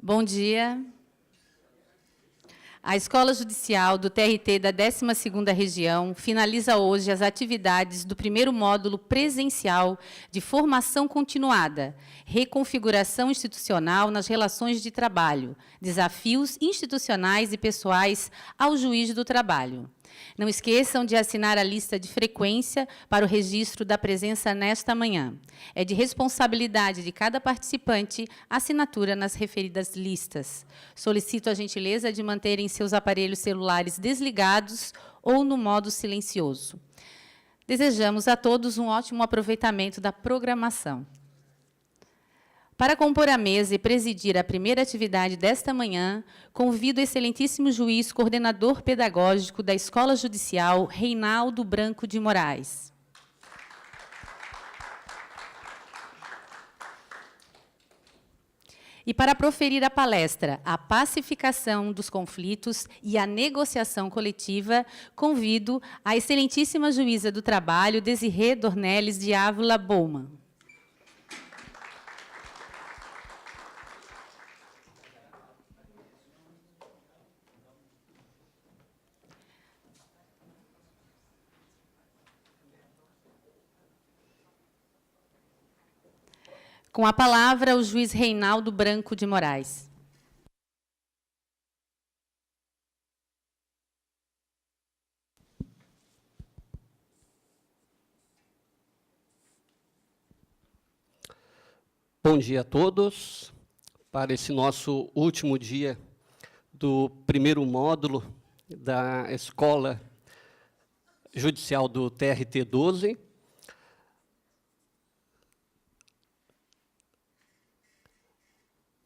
Bom dia. A Escola Judicial do TRT da 12ª Região finaliza hoje as atividades do primeiro módulo presencial de formação continuada, reconfiguração institucional nas relações de trabalho, desafios institucionais e pessoais ao juiz do trabalho. Não esqueçam de assinar a lista de frequência para o registro da presença nesta manhã. É de responsabilidade de cada participante a assinatura nas referidas listas. Solicito a gentileza de manterem seus aparelhos celulares desligados ou no modo silencioso. Desejamos a todos um ótimo aproveitamento da programação. Para compor a mesa e presidir a primeira atividade desta manhã, convido o excelentíssimo juiz coordenador pedagógico da Escola Judicial, Reinaldo Branco de Moraes. E para proferir a palestra A Pacificação dos Conflitos e a Negociação Coletiva, convido a excelentíssima juíza do trabalho, Desirê Dornelles de Ávila Bowman. Com a palavra, o juiz Reinaldo Branco de Moraes. Bom dia a todos. Para esse nosso último dia do primeiro módulo da Escola Judicial do TRT 12,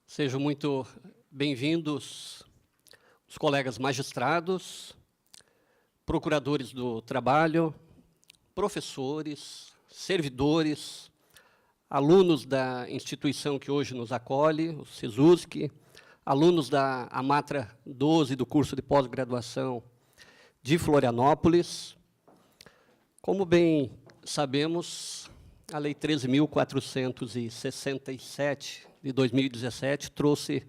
sejam muito bem-vindos os colegas magistrados, procuradores do trabalho, professores, servidores, alunos da instituição que hoje nos acolhe, o SESUSC, alunos da AMATRA 12 do curso de pós-graduação de Florianópolis. Como bem sabemos, a Lei 13.467 de 2017 trouxe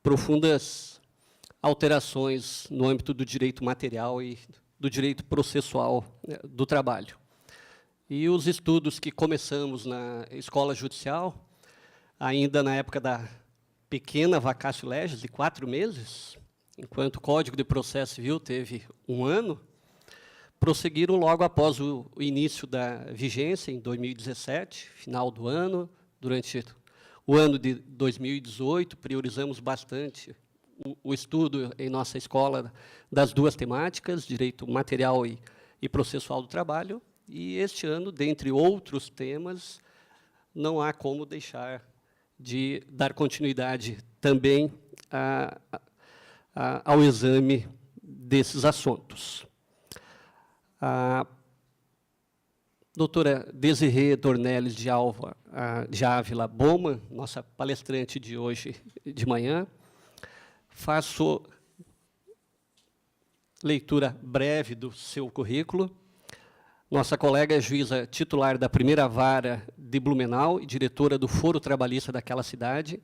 profundas alterações no âmbito do direito material e do direito processual do trabalho. E os estudos que começamos na Escola Judicial, ainda na época da pequena vacatio legis, de 4 meses, enquanto o Código de Processo Civil teve 1 ano, prosseguiram logo após o início da vigência, em 2017, final do ano. Durante o ano de 2018, priorizamos bastante o estudo em nossa escola das duas temáticas, direito material e processual do trabalho, e este ano, dentre outros temas, não há como deixar de dar continuidade também ao exame desses assuntos. A doutora Desirê Dornelles de Ávila Bowman, nossa palestrante de hoje de manhã, faço leitura breve do seu currículo. Nossa colega é juíza titular da primeira vara de Blumenau e diretora do Foro Trabalhista daquela cidade,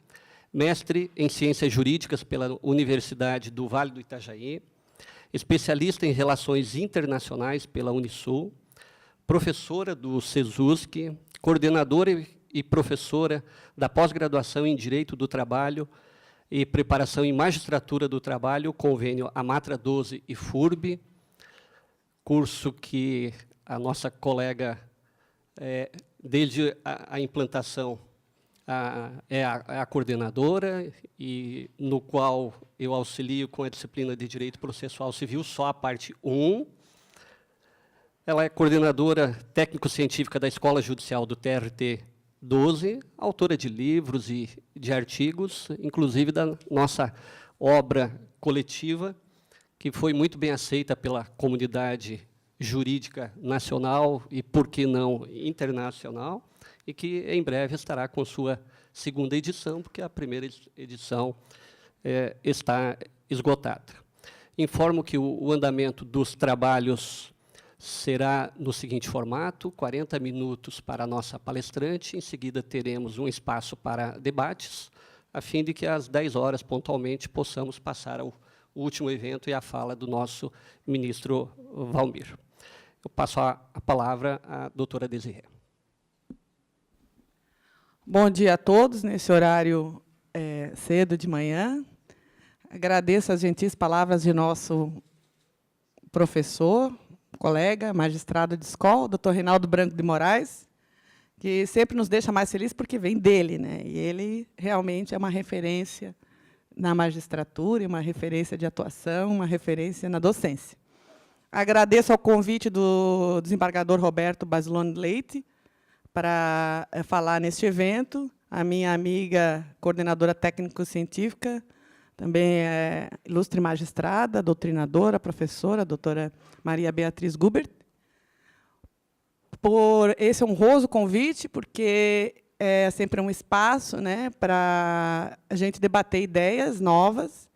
mestre em Ciências Jurídicas pela Universidade do Vale do Itajaí, especialista em Relações Internacionais pela Unisul, professora do SESUSC, coordenadora e professora da pós-graduação em Direito do Trabalho e preparação em Magistratura do Trabalho, convênio AMATRA 12 e FURB, curso que a nossa colega, desde a implantação, é a coordenadora, e no qual eu auxilio com a disciplina de Direito Processual Civil, só a parte 1. Ela é coordenadora técnico-científica da Escola Judicial do TRT 12, autora de livros e de artigos, inclusive da nossa obra coletiva, que foi muito bem aceita pela comunidade jurídica nacional e, por que não, internacional, e que em breve estará com sua segunda edição, porque a primeira edição está esgotada. Informo que o andamento dos trabalhos será no seguinte formato: 40 minutos para a nossa palestrante, em seguida teremos um espaço para debates, a fim de que, às 10 horas, pontualmente, possamos passar ao último evento e a fala do nosso ministro Valmir. Eu passo a palavra à doutora Desirê. Bom dia a todos, nesse horário cedo de manhã. Agradeço as gentis palavras de nosso professor, colega, magistrado de escola, doutor Reinaldo Branco de Moraes, que sempre nos deixa mais felizes porque vem dele, né? E ele realmente é uma referência na magistratura, uma referência de atuação, uma referência na docência. Agradeço ao convite do desembargador Roberto Basilone Leite para falar neste evento, a minha amiga coordenadora técnico-científica, também é ilustre magistrada, doutrinadora, professora, a doutora Maria Beatriz Gubert, por esse honroso convite, porque é sempre um espaço, né, para a gente debater ideias novas,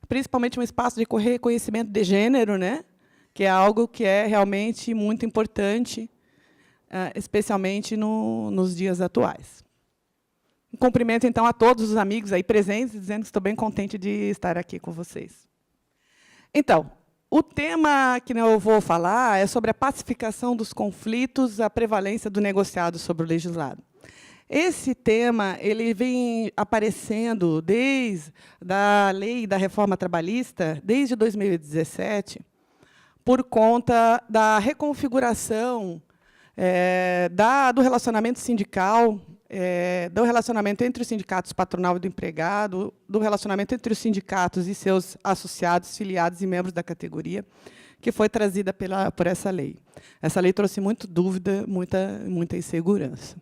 principalmente um espaço de reconhecimento de gênero, né, que é algo que é realmente muito importante, especialmente nos dias atuais. Um cumprimento, então, a todos os amigos aí presentes, dizendo que estou bem contente de estar aqui com vocês. Então, o tema que eu vou falar é sobre a pacificação dos conflitos, a prevalência do negociado sobre o legislado. Esse tema ele vem aparecendo desde a lei da reforma trabalhista, desde 2017, por conta da reconfiguração do relacionamento sindical, do relacionamento entre os sindicatos patronal e do empregado, do relacionamento entre os sindicatos e seus associados, filiados e membros da categoria, que foi trazida por essa lei. Essa lei trouxe muita dúvida, muita insegurança.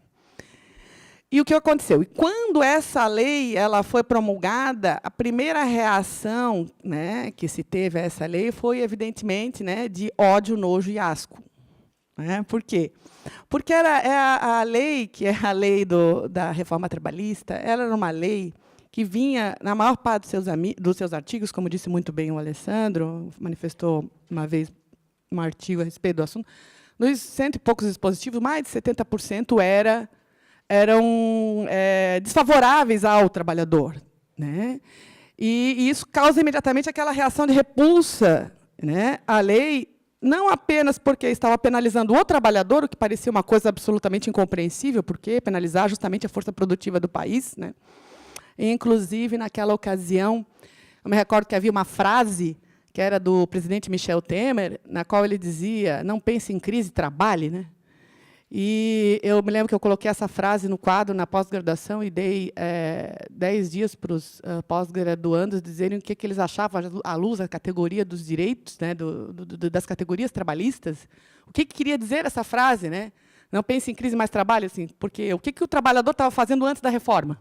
E o que aconteceu? E quando essa lei foi promulgada, a primeira reação, né, que se teve a essa lei foi, evidentemente, né, de ódio, nojo e asco. Por quê? Porque a lei, que é a lei da reforma trabalhista, ela era uma lei que vinha, na maior parte dos seus artigos, como disse muito bem o Alessandro, manifestou uma vez um artigo a respeito do assunto, nos 100 e poucos dispositivos, mais de 70% eram desfavoráveis ao trabalhador, né? E isso causa imediatamente aquela reação de repulsa, né, à lei, não apenas porque estava penalizando o trabalhador, o que parecia uma coisa absolutamente incompreensível, porque penalizar justamente a força produtiva do país, né? E, inclusive, naquela ocasião, eu me recordo que havia uma frase que era do presidente Michel Temer, na qual ele dizia: não pense em crise, trabalhe, né? E eu me lembro que eu coloquei essa frase no quadro na pós-graduação e dei 10 dias para os pós-graduandos dizerem o que eles achavam à luz da categoria dos direitos, né, das categorias trabalhistas. O que queria dizer essa frase, né? Não pense em crise, mas trabalhe, assim, porque o que o trabalhador estava fazendo antes da reforma?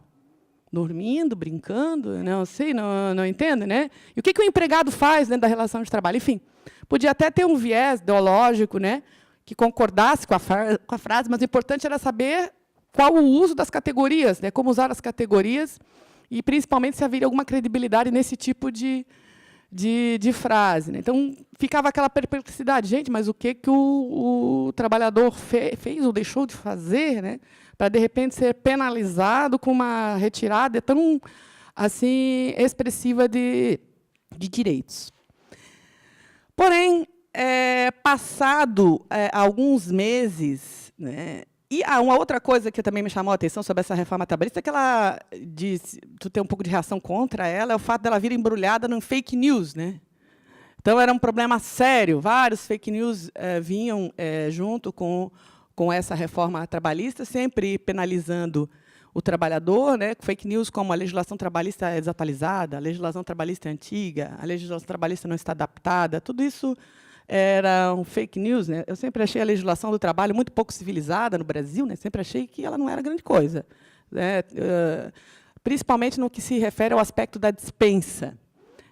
Dormindo, brincando, não sei, não entendo, né? E o que o empregado faz dentro da relação de trabalho? Enfim, podia até ter um viés ideológico, né, que concordasse com a frase, mas o importante era saber qual o uso das categorias, né, como usar as categorias, e, principalmente, se haveria alguma credibilidade nesse tipo de frase, né? Então, ficava aquela perplexidade. Gente, mas o que o trabalhador fez ou deixou de fazer, né, para, de repente, ser penalizado com uma retirada tão assim, expressiva de direitos? Porém, passado alguns meses, né, e uma outra coisa que também me chamou a atenção sobre essa reforma trabalhista é que ela tu tem um pouco de reação contra ela, é o fato dela vir embrulhada num fake news, né? Então era um problema sério, vários fake news vinham junto com essa reforma trabalhista, sempre penalizando o trabalhador, né? Fake news como a legislação trabalhista é desatualizada, a legislação trabalhista é antiga, a legislação trabalhista não está adaptada, tudo isso era um fake news, né? Eu sempre achei a legislação do trabalho muito pouco civilizada no Brasil, né? Sempre achei que ela não era grande coisa, né? Principalmente no que se refere ao aspecto da dispensa.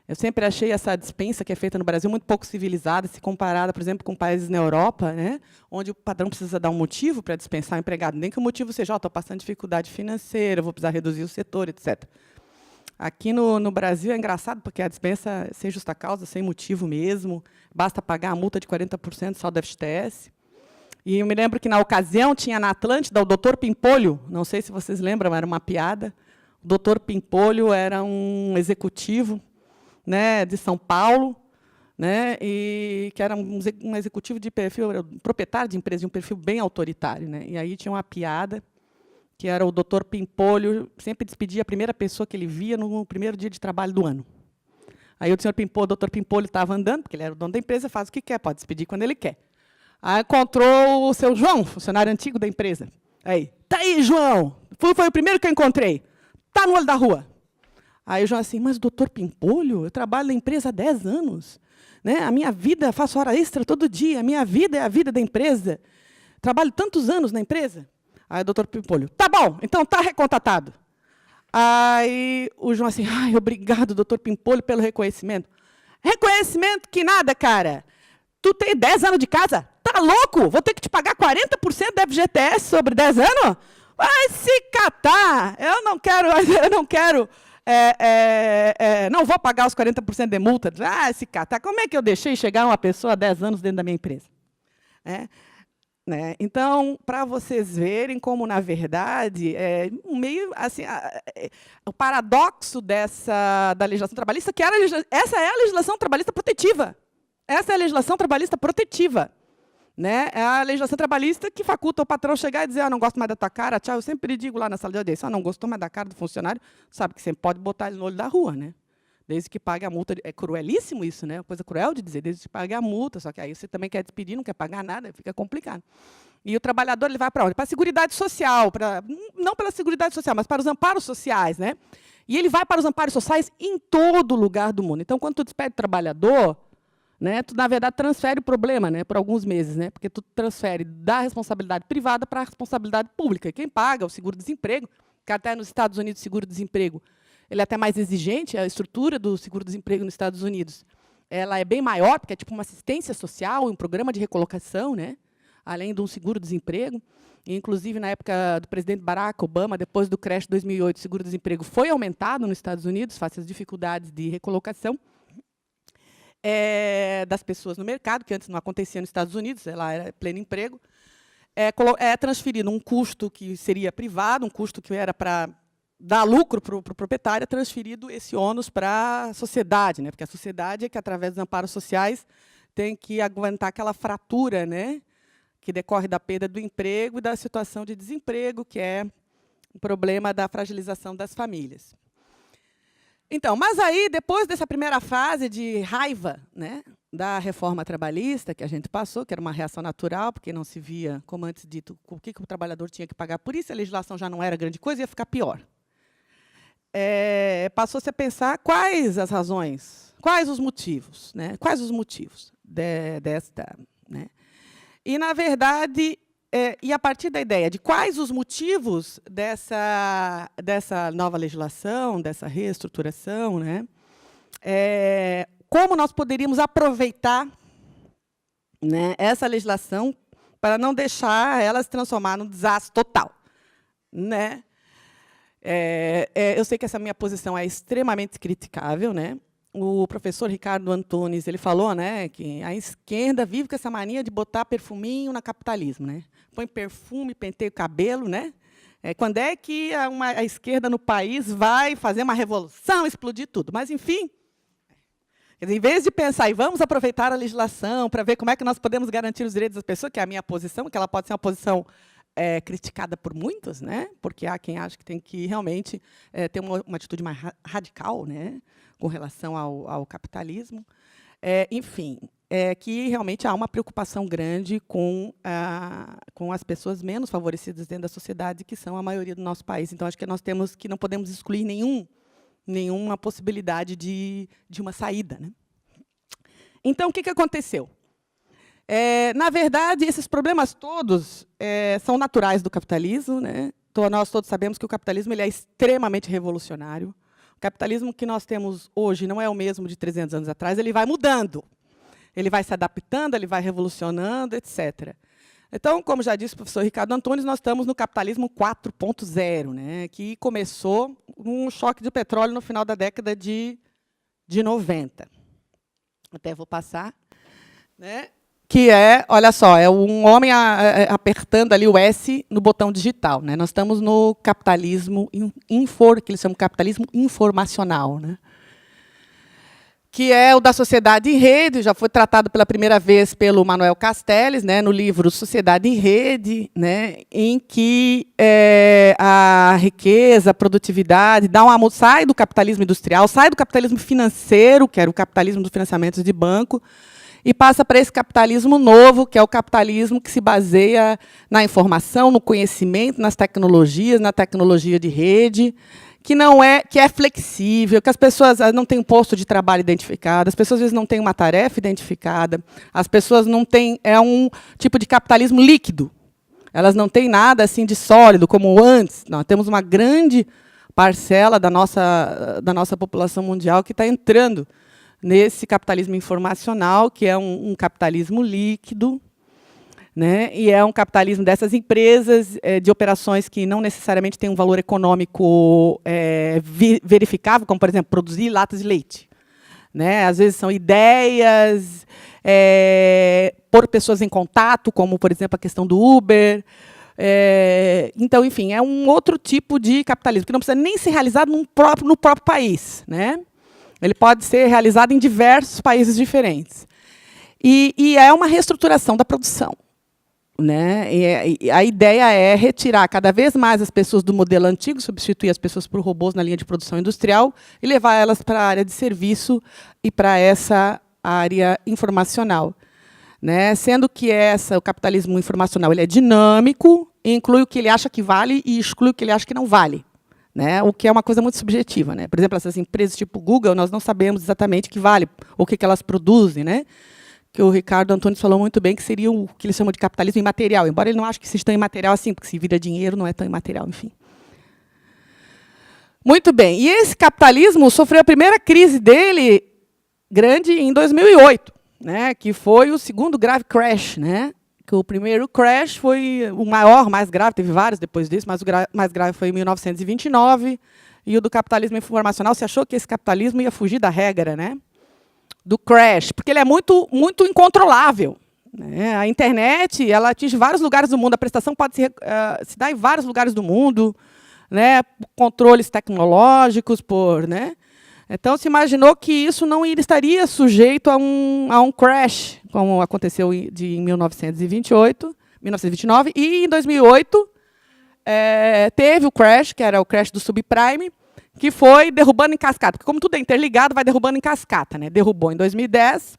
Eu sempre achei essa dispensa que é feita no Brasil muito pouco civilizada, se comparada, por exemplo, com países na Europa, né, onde o patrão precisa dar um motivo para dispensar o empregado, nem que o motivo seja: estou passando dificuldade financeira, vou precisar reduzir o setor, etc. Aqui no Brasil é engraçado, porque a dispensa é sem justa causa, sem motivo mesmo, basta pagar a multa de 40% só do FGTS. E eu me lembro que, na ocasião, tinha na Atlântida o doutor Pimpolho, não sei se vocês lembram, era uma piada. O Dr. Pimpolho era um executivo, né, de São Paulo, né, e que era um executivo de perfil, um proprietário de empresa de um perfil bem autoritário, né. E aí tinha uma piada que era o Dr. Pimpolho sempre despedia a primeira pessoa que ele via no primeiro dia de trabalho do ano. Aí o senhor Pimpolho, o Dr. Pimpolho estava andando, porque ele era o dono da empresa, faz o que quer, pode despedir quando ele quer. Aí encontrou o seu João, funcionário antigo da empresa. Aí, tá aí, João, foi o primeiro que eu encontrei. Tá no olho da rua. Aí o João assim, mas doutor Pimpolho, eu trabalho na empresa há 10 anos. Né? A minha vida, faço hora extra todo dia, a minha vida é a vida da empresa. Trabalho tantos anos na empresa. Aí o doutor Pimpolho, tá bom, então tá recontatado. Aí o João assim, ai, obrigado, doutor Pimpolho, pelo reconhecimento. Reconhecimento que nada, cara. Tu tem 10 anos de casa? Tá louco? Vou ter que te pagar 40% da FGTS sobre 10 anos? Vai se catar! Eu não quero, não vou pagar os 40% de multa. Ah, se catar. Como é que eu deixei chegar uma pessoa há 10 anos dentro da minha empresa? Né? Então, para vocês verem como, na verdade, meio assim, o paradoxo da legislação trabalhista, que essa é a legislação trabalhista protetiva. Essa é a legislação trabalhista protetiva. Né? É a legislação trabalhista que faculta o patrão chegar e dizer, não gosto mais da tua cara, tchau. Eu sempre digo lá na sala de audiência, não gostou mais da cara do funcionário, sabe que sempre pode botar ele no olho da rua, né? Desde que pague a multa. É cruelíssimo isso, né? Coisa cruel de dizer, desde que pague a multa, só que aí você também quer despedir, não quer pagar nada, fica complicado. E o trabalhador ele vai para onde? Para a Seguridade Social, não pela Seguridade Social, mas para os amparos sociais, né? E ele vai para os amparos sociais em todo lugar do mundo. Então, quando tu despede o trabalhador, né, tu, na verdade, transfere o problema, né, por alguns meses, né, porque tu transfere da responsabilidade privada para a responsabilidade pública. Quem paga o seguro-desemprego, que até nos Estados Unidos o seguro-desemprego ele é até mais exigente, a estrutura do seguro-desemprego nos Estados Unidos ela é bem maior, porque é tipo uma assistência social, um programa de recolocação, né, além de um seguro-desemprego. Inclusive, na época do presidente Barack Obama, depois do crash de 2008, o seguro-desemprego foi aumentado nos Estados Unidos, face às dificuldades de recolocação. Das pessoas no mercado, que antes não acontecia nos Estados Unidos, lá era pleno emprego, transferido um custo que seria privado, um custo que era para dar lucro para o proprietário, é transferido esse ônus para a sociedade, né? Porque a sociedade é que, através dos amparos sociais, tem que aguentar aquela fratura, né? Que decorre da perda do emprego e da situação de desemprego, que é o problema da fragilização das famílias. Então, mas aí, depois dessa primeira fase de raiva, né, da reforma trabalhista que a gente passou, que era uma reação natural, porque não se via, como antes dito, o que o trabalhador tinha que pagar por isso, a legislação já não era grande coisa, ia ficar pior. Passou-se a pensar quais as razões, quais os motivos, né, quais os motivos desta... Né? E, na verdade... e a partir da ideia de quais os motivos dessa nova legislação, dessa reestruturação, né, como nós poderíamos aproveitar, né, essa legislação para não deixar ela se transformar num desastre total. Né? Eu sei que essa minha posição é extremamente criticável, né? O professor Ricardo Antunes ele falou, né, que a esquerda vive com essa mania de botar perfuminho no capitalismo, né? Põe perfume, penteia o cabelo, né? Quando é que a esquerda no país vai fazer uma revolução, explodir tudo? Mas, enfim, em vez de pensar, e vamos aproveitar a legislação para ver como é que nós podemos garantir os direitos das pessoas, que é a minha posição, que ela pode ser uma posição criticada por muitos, né? Porque há quem acha que tem que realmente ter uma atitude mais radical, né, com relação ao capitalismo. Enfim, que realmente há uma preocupação grande com as pessoas menos favorecidas dentro da sociedade, que são a maioria do nosso país. Então, acho que nós não podemos excluir nenhuma possibilidade de uma saída. Né? Então, o que aconteceu? Na verdade, esses problemas todos são naturais do capitalismo. Né? Então, nós todos sabemos que o capitalismo ele é extremamente revolucionário. O capitalismo que nós temos hoje não é o mesmo de 300 anos atrás, ele vai mudando. Ele vai se adaptando, ele vai revolucionando, etc. Então, como já disse o professor Ricardo Antunes, nós estamos no capitalismo 4.0, né, que começou com um choque de petróleo no final da década de 90. Até vou passar. Né? que é, olha só, é um homem apertando ali o S no botão digital, né? Nós estamos no capitalismo que eles chamam de capitalismo informacional, né? Que é o da sociedade em rede, já foi tratado pela primeira vez pelo Manuel Castells, né, no livro Sociedade em Rede, né, em que a riqueza, a produtividade, sai do capitalismo industrial, sai do capitalismo financeiro, que era o capitalismo dos financiamentos de banco, e passa para esse capitalismo novo, que é o capitalismo que se baseia na informação, no conhecimento, nas tecnologias, na tecnologia de rede, que é flexível, que as pessoas não têm um posto de trabalho identificado, as pessoas às vezes não têm uma tarefa identificada, as pessoas não têm, é um tipo de capitalismo líquido. Elas não têm nada assim de sólido como antes. Nós temos uma grande parcela da nossa população mundial que está entrando nesse capitalismo informacional, que é um capitalismo líquido, né? E é um capitalismo dessas empresas, de operações que não necessariamente têm um valor econômico verificável, como, por exemplo, produzir latas de leite, né? Às vezes são ideias, pôr pessoas em contato, como, por exemplo, a questão do Uber. Então, enfim, é um outro tipo de capitalismo, que não precisa nem ser realizado no próprio país, né? Ele pode ser realizado em diversos países diferentes. E é uma reestruturação da produção, né? E a ideia é retirar cada vez mais as pessoas do modelo antigo, substituir as pessoas por robôs na linha de produção industrial e levar elas para a área de serviço e para essa área informacional, né? Sendo que o capitalismo informacional ele é dinâmico, inclui o que ele acha que vale e exclui o que ele acha que não vale, né? O que é uma coisa muito subjetiva, né? Por exemplo, essas empresas tipo Google, nós não sabemos exatamente o que vale, o que elas produzem, né? Que o Ricardo Antunes falou muito bem, que seria o que eles chamam de capitalismo imaterial, embora ele não ache que seja tão imaterial assim, porque se vira dinheiro não é tão imaterial, enfim. Muito bem. E esse capitalismo sofreu a primeira crise dele grande em 2008, né? Que foi o segundo grave crash, né? Que o primeiro crash foi o maior, mais grave, teve vários depois disso, mas o mais grave foi em 1929, e o do capitalismo informacional, se achou que esse capitalismo ia fugir da regra, né? Do crash, porque ele é muito, muito incontrolável, né? A internet ela atinge vários lugares do mundo, a prestação pode se dar em vários lugares do mundo, né? Controles tecnológicos, né? Então, se imaginou que isso não estaria sujeito a um crash, como aconteceu em 1929, e em 2008 teve o crash, que era o crash do subprime, que foi derrubando em cascata, porque como tudo é interligado, vai derrubando em cascata, né? Derrubou em 2010,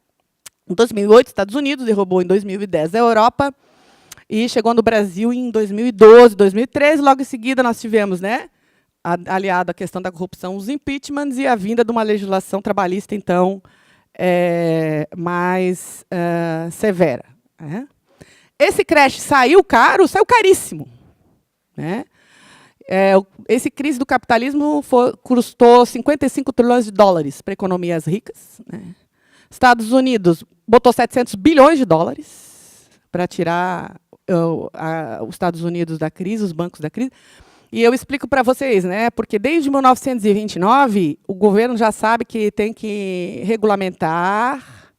em 2008, Estados Unidos, derrubou em 2010 a Europa, e chegou no Brasil em 2012, 2013, logo em seguida nós tivemos, né, aliado à questão da corrupção, os impeachments e a vinda de uma legislação trabalhista, então, mais severa, né? Esse crash saiu caríssimo, né? Esse crise do capitalismo custou 55 trilhões de dólares para economias ricas, né? Estados Unidos botou 700 bilhões de dólares para tirar os Estados Unidos da crise, os bancos da crise. E eu explico para vocês, né? Porque desde 1929 o governo já sabe que tem que regulamentar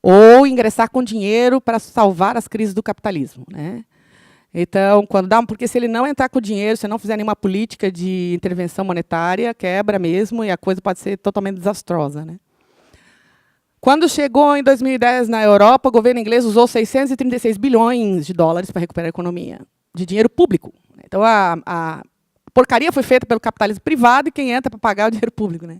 ou ingressar com dinheiro para salvar as crises do capitalismo, né? Então, porque se ele não entrar com dinheiro, se não fizer nenhuma política de intervenção monetária, quebra mesmo e a coisa pode ser totalmente desastrosa, né? Quando chegou em 2010 na Europa, o governo inglês usou 636 bilhões de dólares para recuperar a economia, de dinheiro público. Então, a porcaria foi feita pelo capitalismo privado e quem entra para pagar é o dinheiro público, né?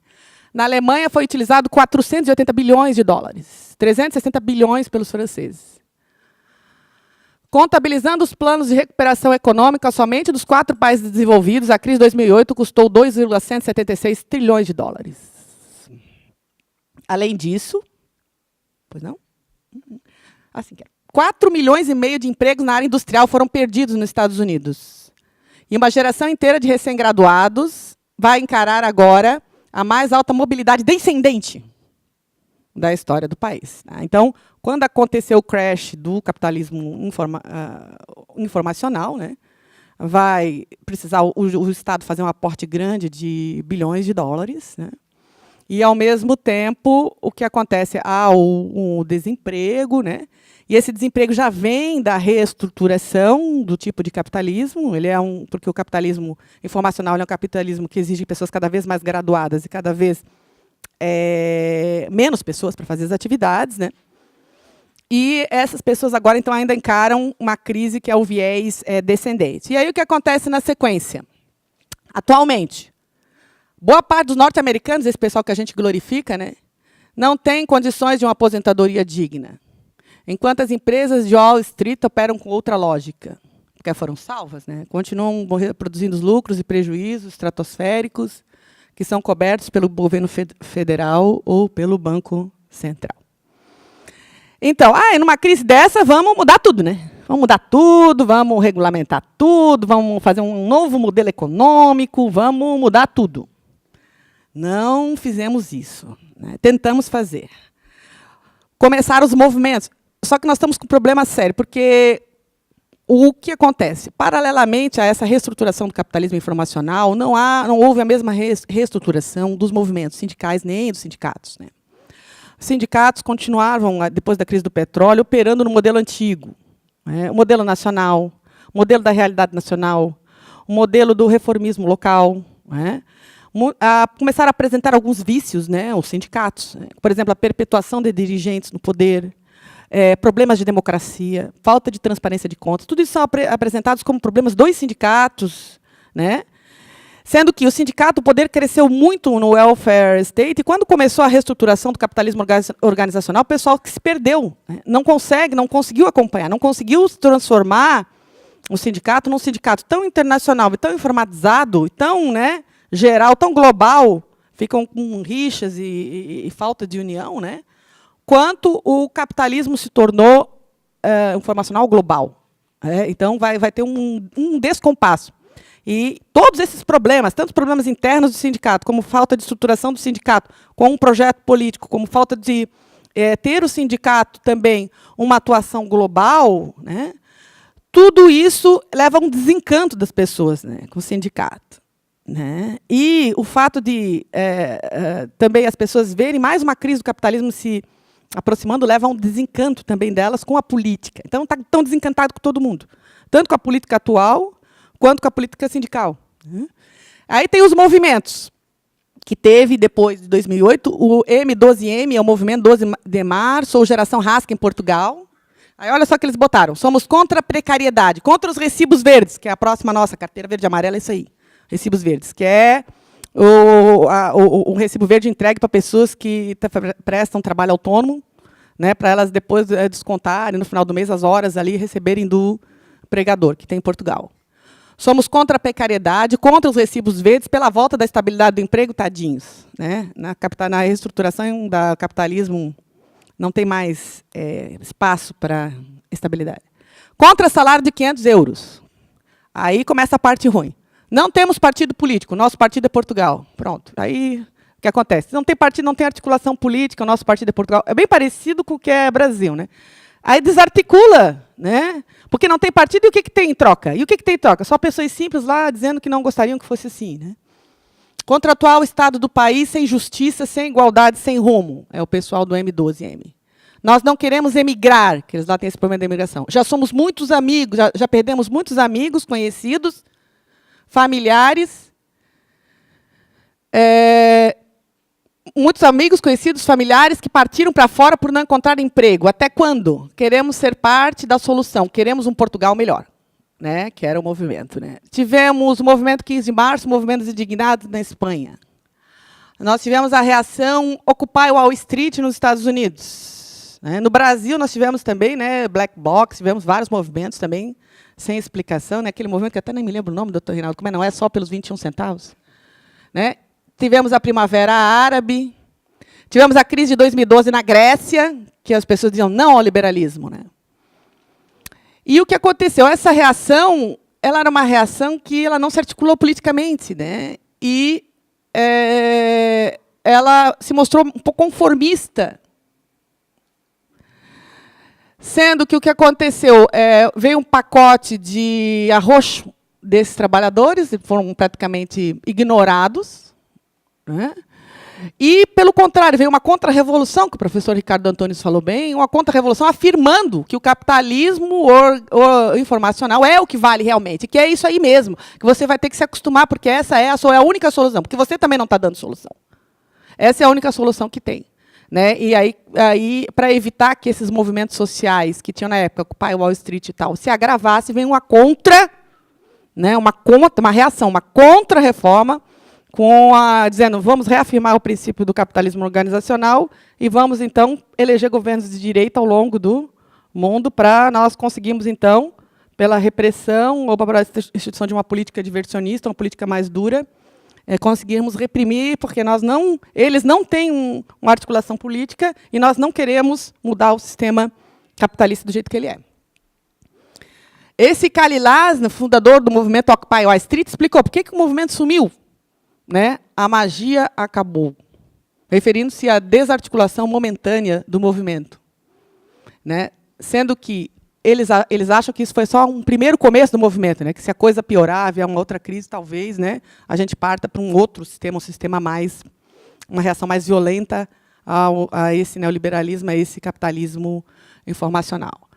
Na Alemanha foi utilizado 480 bilhões de dólares, 360 bilhões pelos franceses. Contabilizando os planos de recuperação econômica somente dos 4 países desenvolvidos, a crise de 2008 custou 2,176 trilhões de dólares. Além disso, pois não? Assim que é. 4 milhões e meio de empregos na área industrial foram perdidos nos Estados Unidos. E uma geração inteira de recém-graduados vai encarar agora a mais alta mobilidade descendente da história do país. Então, quando aconteceu o crash do capitalismo informacional, né, vai precisar o Estado fazer um aporte grande de bilhões de dólares, né, E, ao mesmo tempo, o que acontece? Há o desemprego, né? E esse desemprego já vem da reestruturação do tipo de capitalismo. Ele é porque o capitalismo informacional é um capitalismo que exige pessoas cada vez mais graduadas e cada vez menos pessoas para fazer as atividades, né? E essas pessoas agora, então, ainda encaram uma crise que é o viés descendente. E aí o que acontece na sequência? Atualmente, boa parte dos norte-americanos, esse pessoal que a gente glorifica, né, não tem condições de uma aposentadoria digna, enquanto as empresas de Wall Street operam com outra lógica, porque foram salvas, né, continuam produzindo os lucros e prejuízos estratosféricos que são cobertos pelo governo federal ou pelo Banco Central. Então, numa crise dessa, vamos mudar tudo, né? Vamos mudar tudo, vamos regulamentar tudo, vamos fazer um novo modelo econômico, vamos mudar tudo. Não fizemos isso, né? Tentamos fazer. Começaram os movimentos, só que nós estamos com um problema sério, porque o que acontece? Paralelamente a essa reestruturação do capitalismo informacional, não houve a mesma reestruturação dos movimentos sindicais nem dos sindicatos, né? Os sindicatos continuavam, depois da crise do petróleo, operando no modelo antigo, né? O modelo nacional, o modelo da realidade nacional, o modelo do reformismo local, né? Começaram a apresentar alguns vícios, né, os sindicatos, né? Por exemplo, a perpetuação de dirigentes no poder, problemas de democracia, falta de transparência de contas, tudo isso são apresentados como problemas dos sindicatos, né? Sendo que o poder cresceu muito no welfare state, e quando começou a reestruturação do capitalismo organizacional, o pessoal que se perdeu, né? Não conseguiu acompanhar, não conseguiu transformar o sindicato num sindicato tão internacional, tão informatizado, tão, né, geral, tão global, ficam com rixas e falta de união, né, quanto o capitalismo se tornou informacional global. Então, vai ter um descompasso. E todos esses problemas, tanto os problemas internos do sindicato, como falta de estruturação do sindicato, com um projeto político, como falta de ter o sindicato também uma atuação global, né, tudo isso leva a um desencanto das pessoas, né, com o sindicato, né? E o fato de também as pessoas verem mais uma crise do capitalismo se aproximando leva a um desencanto também delas com a política. Então, está tão desencantado com todo mundo, tanto com a política atual, quanto com a política sindical. Aí tem os movimentos, que teve, depois de 2008, o M12M, é o Movimento 12 de Março, ou Geração Rasca, em Portugal. Aí, olha só o que eles botaram. Somos contra a precariedade, contra os recibos verdes, que é a próxima nossa, carteira verde e amarela, é isso aí. Recibos verdes, que é o recibo verde entregue para pessoas que prestam trabalho autônomo, né, para elas depois descontarem, no final do mês, as horas ali receberem do empregador, que tem em Portugal. Somos contra a precariedade, contra os recibos verdes, pela volta da estabilidade do emprego, tadinhos, né? Na reestruturação do capitalismo não tem mais espaço para estabilidade. Contra salário de 500 euros. Aí começa a parte ruim. Não temos partido político, nosso partido é Portugal. Pronto. Aí o que acontece? Não tem partido, não tem articulação política, o nosso partido é Portugal. É bem parecido com o que é Brasil, né? Aí desarticula, né? Porque não tem partido, e o que tem em troca? E o que tem em troca? Só pessoas simples lá dizendo que não gostariam que fosse assim, né? Contra o atual estado do país, sem justiça, sem igualdade, sem rumo. É o pessoal do M12M. Nós não queremos emigrar, que eles lá têm esse problema da imigração. Já somos muitos amigos, já perdemos muitos amigos, conhecidos, familiares, muitos amigos, conhecidos, familiares que partiram para fora por não encontrar emprego. Até quando? Queremos ser parte da solução, queremos um Portugal melhor, né? Que era o movimento, né? Tivemos o movimento 15 de março, movimentos indignados na Espanha. Nós tivemos a reação Occupy Wall Street nos Estados Unidos, né? No Brasil, nós tivemos também, né, Black Box, tivemos vários movimentos também, sem explicação, né? Aquele movimento que até nem me lembro o nome, doutor Reinaldo, como não é só pelos 21 centavos, né? Tivemos a Primavera Árabe, tivemos a crise de 2012 na Grécia, que as pessoas diziam não ao liberalismo, né? E o que aconteceu? Essa reação, ela era uma reação que ela não se articulou politicamente, né? E ela se mostrou um pouco conformista, sendo que o que aconteceu veio um pacote de arroxo desses trabalhadores, foram praticamente ignorados, né? E, pelo contrário, veio uma contra-revolução, que o professor Ricardo Antunes falou bem, uma contra-revolução afirmando que o capitalismo informacional é o que vale realmente, que é isso aí mesmo, que você vai ter que se acostumar, porque essa é a única solução, porque você também não está dando solução. Essa é a única solução que tem. Né? E aí para evitar que esses movimentos sociais que tinham na época, Occupy Wall Street e tal, se agravasse, vem uma né, uma reação, uma contra-reforma, dizendo, vamos reafirmar o princípio do capitalismo organizacional e vamos, então, eleger governos de direita ao longo do mundo para nós conseguirmos, então, pela repressão ou para a instituição de uma política diversionista, uma política mais dura, conseguirmos reprimir, porque eles não têm uma articulação política e nós não queremos mudar o sistema capitalista do jeito que ele é. Esse Kalilás, fundador do movimento Occupy Wall Street, explicou por que o movimento sumiu. Né? A magia acabou, referindo-se à desarticulação momentânea do movimento. Né? Sendo que eles acham que isso foi só um primeiro começo do movimento, né? Que se a coisa piorar, vier uma outra crise, talvez, né, a gente parta para um outro sistema, uma reação mais violenta a esse neoliberalismo, a esse capitalismo informacional.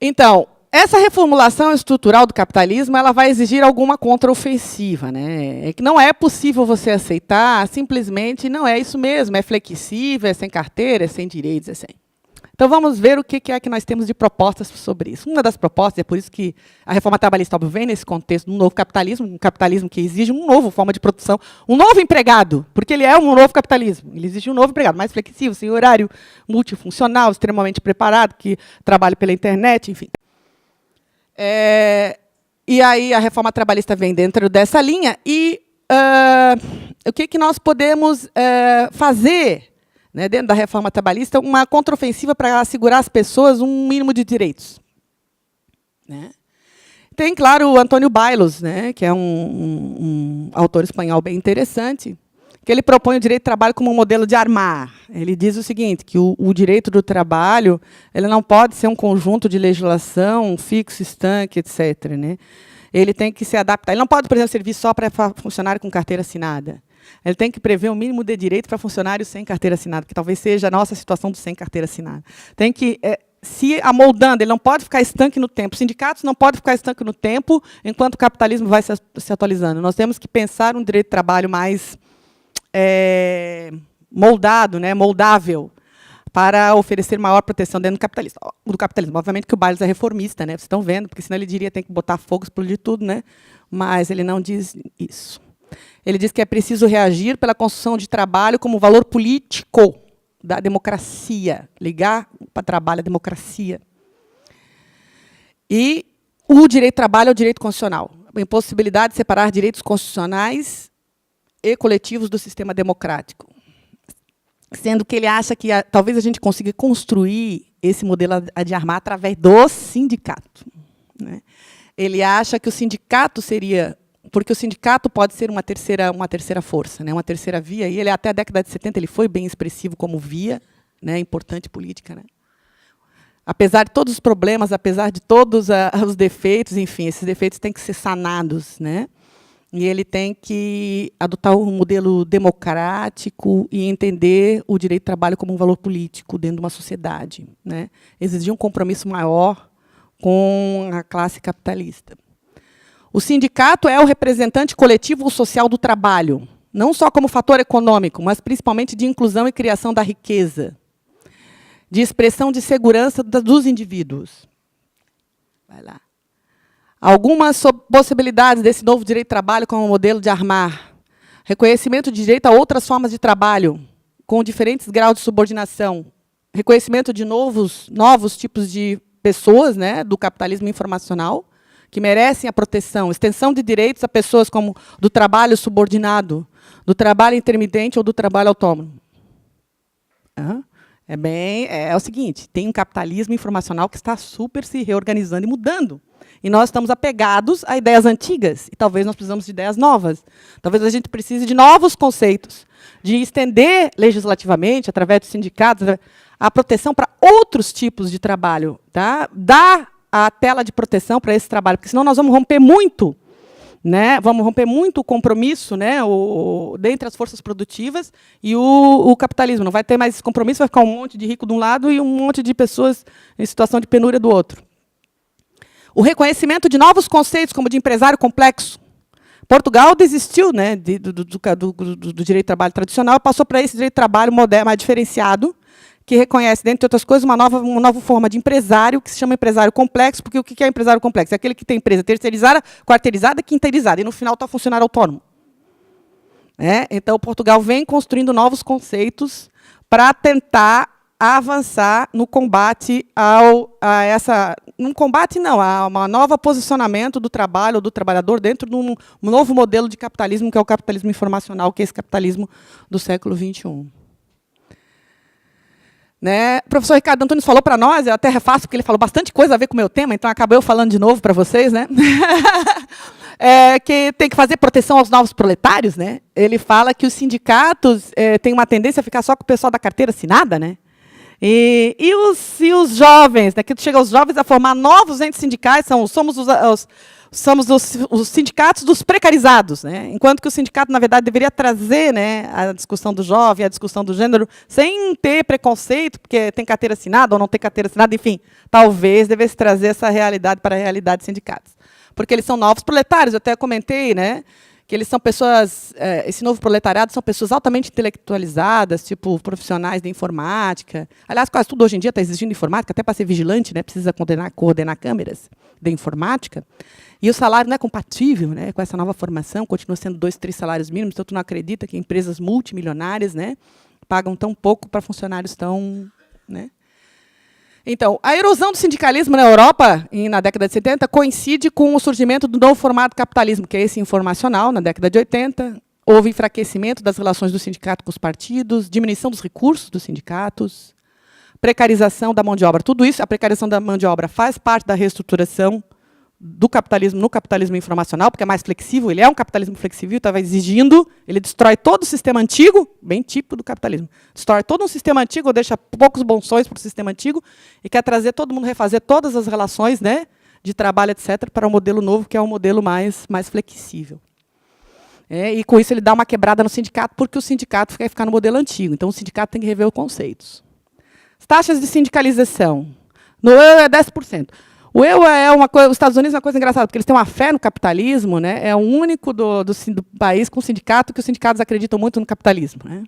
Então, essa reformulação estrutural do capitalismo ela vai exigir alguma contraofensiva. Né? É que não é possível você aceitar, simplesmente não é isso mesmo, é flexível, é sem carteira, é sem direitos, é sem. Então, vamos ver o que é que nós temos de propostas sobre isso. Uma das propostas, é por isso que a reforma trabalhista vem nesse contexto de um novo capitalismo, um capitalismo que exige uma nova forma de produção, um novo empregado, porque ele é um novo capitalismo. Ele exige um novo empregado, mais flexível, sem horário, multifuncional, extremamente preparado, que trabalhe pela internet, enfim. E aí a reforma trabalhista vem dentro dessa linha. E o que nós podemos fazer, né, dentro da reforma trabalhista, uma contraofensiva para assegurar às pessoas um mínimo de direitos. Né? Tem, claro, o Antônio Bailos, né, que é um autor espanhol bem interessante, que ele propõe o direito do trabalho como um modelo de armar. Ele diz o seguinte, que o direito do trabalho ele não pode ser um conjunto de legislação fixo, estanque, etc. Né? Ele tem que se adaptar. Ele não pode, por exemplo, servir só para funcionário com carteira assinada. Ele tem que prever um mínimo de direito para funcionários sem carteira assinada, que talvez seja a nossa situação do sem carteira assinada. Tem que se amoldando, ele não pode ficar estanque no tempo. Os sindicatos não podem ficar estanque no tempo enquanto o capitalismo vai se atualizando. Nós temos que pensar um direito de trabalho mais moldado, né, moldável, para oferecer maior proteção dentro do capitalismo. Obviamente que o Bailos é reformista, né? Vocês estão vendo, porque senão ele diria que tem que botar fogo, explodir tudo, né? Mas ele não diz isso. Ele diz que é preciso reagir pela construção de trabalho como valor político da democracia, ligar para trabalho a democracia. E o direito de trabalho é o direito constitucional. A impossibilidade de separar direitos constitucionais e coletivos do sistema democrático. Sendo que ele acha que talvez a gente consiga construir esse modelo de armar através do sindicato. Né? Ele acha que o sindicato seria... Porque o sindicato pode ser uma terceira força, né? Uma terceira via. E ele, até a década de 70 ele foi bem expressivo como via, né? Importante política. Né? Apesar de todos os problemas, apesar de todos os defeitos, enfim, esses defeitos têm que ser sanados. Né? E ele tem que adotar um modelo democrático e entender o direito de trabalho como um valor político dentro de uma sociedade. Né? Exigir um compromisso maior com a classe capitalista. O sindicato é o representante coletivo social do trabalho, não só como fator econômico, mas principalmente de inclusão e criação da riqueza, de expressão de segurança dos indivíduos. Vai lá. Algumas possibilidades desse novo direito de trabalho como modelo de armar. Reconhecimento de direito a outras formas de trabalho, com diferentes graus de subordinação. Reconhecimento de novos tipos de pessoas, né, do capitalismo informacional, que merecem a proteção, extensão de direitos a pessoas como do trabalho subordinado, do trabalho intermitente ou do trabalho autônomo. É o seguinte, tem um capitalismo informacional que está super se reorganizando e mudando. E nós estamos apegados a ideias antigas, e talvez nós precisamos de ideias novas. Talvez a gente precise de novos conceitos, de estender legislativamente, através dos sindicatos, a proteção para outros tipos de trabalho. Tá? Dar a tela de proteção para esse trabalho, porque senão nós vamos romper muito, né? Vamos romper muito o compromisso, né? Dentre as forças produtivas e o capitalismo. Não vai ter mais esse compromisso, vai ficar um monte de rico de um lado e um monte de pessoas em situação de penúria do outro. O reconhecimento de novos conceitos, como de empresário complexo. Portugal desistiu, né, do direito de trabalho tradicional, passou para esse direito de trabalho moderno, mais diferenciado, que reconhece, dentre outras coisas, uma nova forma de empresário, que se chama empresário complexo, porque o que é empresário complexo? É aquele que tem empresa terceirizada, quarteirizada, quinteirizada, e, no final, está funcionário autônomo. Então, Portugal vem construindo novos conceitos para tentar avançar no combate a um novo posicionamento do trabalho, do trabalhador, dentro de um novo modelo de capitalismo, que é o capitalismo informacional, que é esse capitalismo do século XXI. Né? O professor Ricardo Antunes falou para nós, eu até refaço, porque ele falou bastante coisa a ver com o meu tema, então acabei eu falando de novo para vocês, né? Que tem que fazer proteção aos novos proletários. Né? Ele fala que os sindicatos têm uma tendência a ficar só com o pessoal da carteira assinada, né? E os jovens, né? Que chega aos jovens a formar novos entes sindicais, somos os sindicatos dos precarizados, né? Enquanto que o sindicato, na verdade, deveria trazer, né, a discussão do jovem, a discussão do gênero, sem ter preconceito, porque tem carteira assinada ou não tem carteira assinada, enfim, talvez devesse trazer essa realidade para a realidade dos sindicatos. Porque eles são novos proletários, eu até comentei, né, que eles são pessoas, esse novo proletariado são pessoas altamente intelectualizadas, tipo profissionais de informática. Aliás, quase tudo hoje em dia está exigindo informática, até para ser vigilante, né, precisa coordenar câmeras de informática. E o salário não é compatível, né, com essa nova formação, continua sendo 2, 3 salários mínimos, então tu não acredita que empresas multimilionárias, né, pagam tão pouco para funcionários tão... Né? Então, a erosão do sindicalismo na Europa, na década de 70, coincide com o surgimento do novo formato de capitalismo, que é esse informacional, na década de 80. Houve enfraquecimento das relações do sindicato com os partidos, diminuição dos recursos dos sindicatos, precarização da mão de obra. Tudo isso, a precarização da mão de obra, faz parte da reestruturação do capitalismo no capitalismo informacional, porque é mais flexível, ele é um capitalismo flexível, estava exigindo, ele destrói todo o sistema antigo, bem típico do capitalismo, destrói todo um sistema antigo, ou deixa poucos bonsões para o sistema antigo, e quer trazer todo mundo, refazer todas as relações, né, de trabalho, etc., para um modelo novo, que é um modelo mais flexível. E, com isso, ele dá uma quebrada no sindicato, porque o sindicato quer ficar no modelo antigo. Então, o sindicato tem que rever os conceitos. As taxas de sindicalização. No EU é 10%. O EU é uma coisa, os Estados Unidos é uma coisa engraçada, porque eles têm uma fé no capitalismo, né? É o único do país com sindicato que os sindicatos acreditam muito no capitalismo. Né?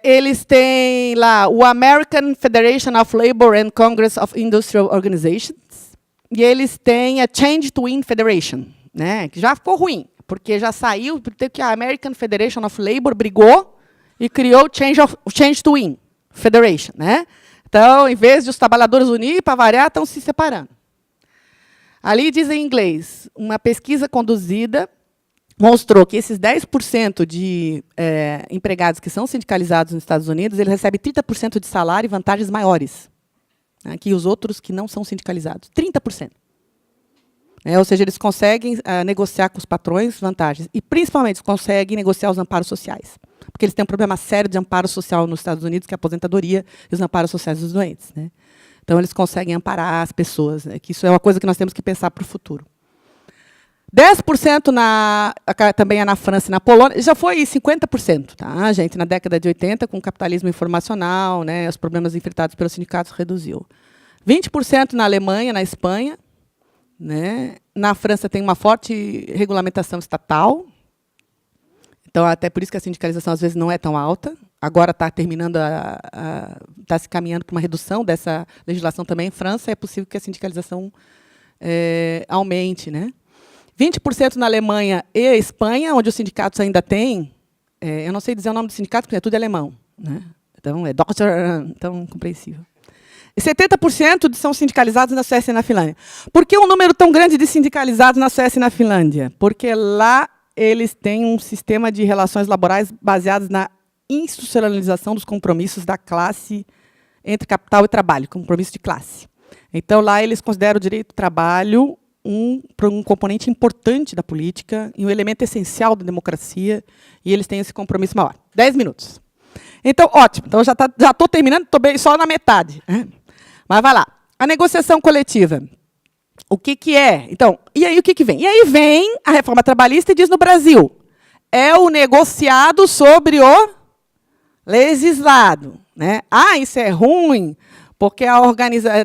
Eles têm lá o American Federation of Labor and Congress of Industrial Organizations, e eles têm a Change to Win Federation, né? Que já ficou ruim, porque já saiu, porque a American Federation of Labor brigou e criou o Change to Win Federation, né? Então, em vez de os trabalhadores unir, para variar, estão se separando. Ali diz em inglês, uma pesquisa conduzida mostrou que esses 10% de empregados que são sindicalizados nos Estados Unidos, eles recebem 30% de salário e vantagens maiores, né, que os outros que não são sindicalizados. 30%. Ou seja, eles conseguem negociar com os patrões vantagens. E, principalmente, conseguem negociar os amparos sociais. Porque eles têm um problema sério de amparo social nos Estados Unidos, que é a aposentadoria e os amparos sociais dos doentes. Né? Então, eles conseguem amparar as pessoas, né? Que isso é uma coisa que nós temos que pensar para o futuro. 10% também é na França e na Polônia. Já foi 50%, tá, gente? Na década de 80, com o capitalismo informacional, né, os problemas enfrentados pelos sindicatos reduziu. 20% na Alemanha, na Espanha. Né? Na França tem uma forte regulamentação estatal. Então, até por isso que a sindicalização, às vezes, não é tão alta. Agora está terminando, está se caminhando para uma redução dessa legislação também. Em França, é possível que a sindicalização aumente. Né? 20% na Alemanha e Espanha, onde os sindicatos ainda têm... eu não sei dizer o nome do sindicato, porque é tudo alemão. Né? Então, é tão compreensível. E 70% são sindicalizados na Suécia e na Finlândia. Por que um número tão grande de sindicalizados na Suécia e na Finlândia? Porque lá eles têm um sistema de relações laborais baseados na institucionalização dos compromissos da classe entre capital e trabalho, compromisso de classe. Então, lá eles consideram o direito do trabalho um componente importante da política e um elemento essencial da democracia, e eles têm esse compromisso maior. 10 minutos. Então, ótimo. Então, já estou terminando, estou bem só na metade. Mas vai lá. A negociação coletiva. O que é? Então, e aí o que vem? E aí vem a reforma trabalhista e diz no Brasil, é o negociado sobre o legislado. Né? Ah, isso é ruim, porque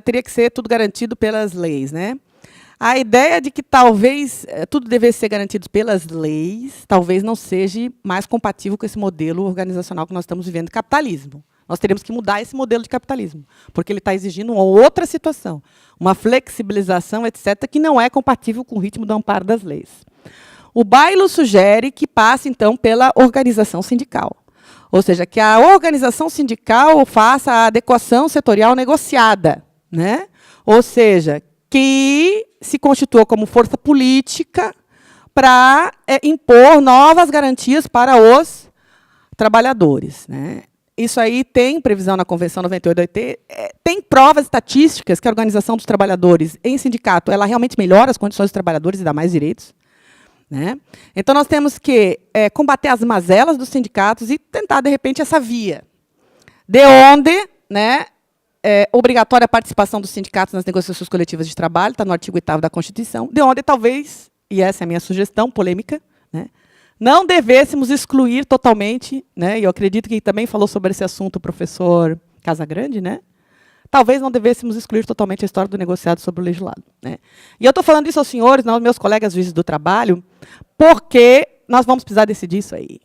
teria que ser tudo garantido pelas leis. Né? A ideia de que talvez tudo devesse ser garantido pelas leis, talvez não seja mais compatível com esse modelo organizacional que nós estamos vivendo de capitalismo. Nós teríamos que mudar esse modelo de capitalismo, porque ele está exigindo uma outra situação, uma flexibilização, etc., que não é compatível com o ritmo do amparo das leis. O Bailo sugere que passe, então, pela organização sindical. Ou seja, que a organização sindical faça a adequação setorial negociada. Né? Ou seja, que se constitua como força política para impor novas garantias para os trabalhadores. Né? Isso aí tem previsão na Convenção 98 da OIT, tem provas estatísticas que a organização dos trabalhadores em sindicato ela realmente melhora as condições dos trabalhadores e dá mais direitos. Né? Então, nós temos que combater as mazelas dos sindicatos e tentar, de repente, essa via. De onde, né, obrigatória a participação dos sindicatos nas negociações coletivas de trabalho, está no artigo 8º da Constituição, de onde talvez, e essa é a minha sugestão polêmica, né, não devêssemos excluir totalmente, né, e eu acredito que também falou sobre esse assunto o professor Casagrande, né, talvez não devêssemos excluir totalmente a história do negociado sobre o legislado. Né. E eu estou falando isso aos senhores, aos meus colegas juízes do trabalho, porque nós vamos precisar decidir isso aí.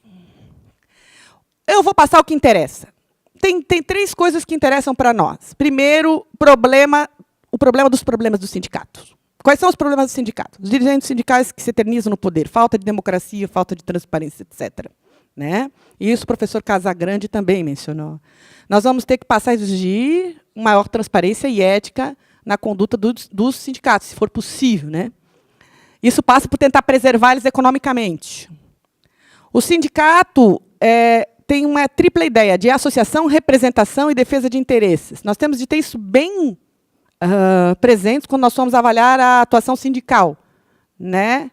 Eu vou passar o que interessa. Tem 3 coisas que interessam para nós. Primeiro, o problema dos problemas dos sindicatos. Quais são os problemas dos sindicatos? Os dirigentes sindicais que se eternizam no poder, falta de democracia, falta de transparência, etc. Né? E isso o professor Casagrande também mencionou. Nós vamos ter que passar a exigir maior transparência e ética na conduta dos sindicatos, se for possível. Né? Isso passa por tentar preservar eles economicamente. O sindicato tem uma tripla ideia de associação, representação e defesa de interesses. Nós temos de ter isso bem presentes quando nós formos avaliar a atuação sindical. Né?